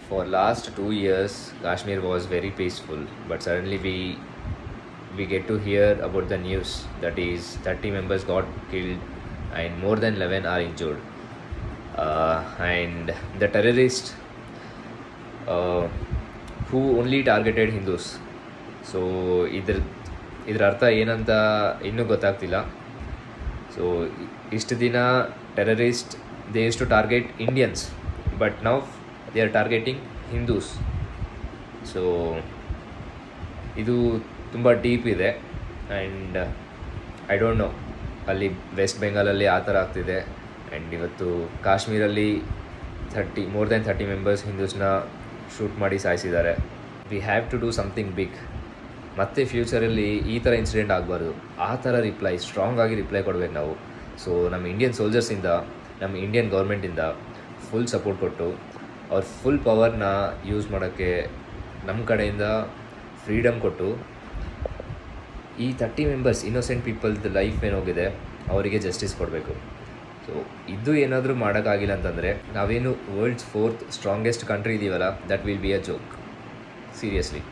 For last 2 years, Kashmir was very peaceful, but suddenly we get to hear about the news that is 30 members got killed and more than 11 are injured. And the terrorists uh, who only targeted Hindus. So ಇದ್ರ ಅರ್ಥ ಏನಂತ ಇನ್ನೂ ಗೊತ್ತಾಗ್ತಿಲ್ಲ. So ಇಷ್ಟು ದಿನ terrorist they used to target Indians, but now they are targeting Hindus. So ಇದು ತುಂಬ deep ಇದೆ ಆ್ಯಂಡ್ ಐ ಡೋಂಟ್ ನೋ ಅಲ್ಲಿ ವೆಸ್ಟ್ ಬೆಂಗಾಲಲ್ಲಿ ಆ ಥರ ಆಗ್ತಿದೆ. ಆ್ಯಂಡ್ ಇವತ್ತು ಕಾಶ್ಮೀರಲ್ಲಿ ಮೋರ್ ದೆನ್ 30 ಮೆಂಬರ್ಸ್ ಹಿಂದೂಸ್ನ ಶೂಟ್ ಮಾಡಿ ಸಾಯಿಸಿದ್ದಾರೆ. We have to do something big. ಮತ್ತೆ ಫ್ಯೂಚರಲ್ಲಿ ಈ ಥರ ಇನ್ಸಿಡೆಂಟ್ ಆಗಬಾರ್ದು. ಆ ಥರ ಸ್ಟ್ರಾಂಗ್ ಆಗಿ ರಿಪ್ಲೈ ಕೊಡಬೇಕು ನಾವು. ಸೊ ನಮ್ಮ ಇಂಡಿಯನ್ ಸೋಲ್ಜರ್ಸಿಂದ, ನಮ್ಮ ಇಂಡಿಯನ್ ಗೌರ್ಮೆಂಟಿಂದ ಫುಲ್ ಸಪೋರ್ಟ್ ಕೊಟ್ಟು ಅವ್ರ ಫುಲ್ ಪವರ್ನ ಯೂಸ್ ಮಾಡೋಕ್ಕೆ ನಮ್ಮ ಕಡೆಯಿಂದ ಫ್ರೀಡಮ್ ಕೊಟ್ಟು ಈ 30 ಮೆಂಬರ್ಸ್ ಇನ್ನೋಸೆಂಟ್ ಪೀಪಲ್ದು ಲೈಫ್ ಏನೋಗಿದೆ ಅವರಿಗೆ ಜಸ್ಟಿಸ್ ಕೊಡಬೇಕು. ಸೊ ಇದು ಏನಾದರೂ ಮಾಡೋಕ್ಕಾಗಿಲ್ಲ ಅಂತಂದರೆ ನಾವೇನು ವರ್ಲ್ಡ್ಸ್ 4th ಸ್ಟ್ರಾಂಗೆಸ್ಟ್ ಕಂಟ್ರಿ ಇದೀವಲ್ಲ, that will be a joke. Seriously.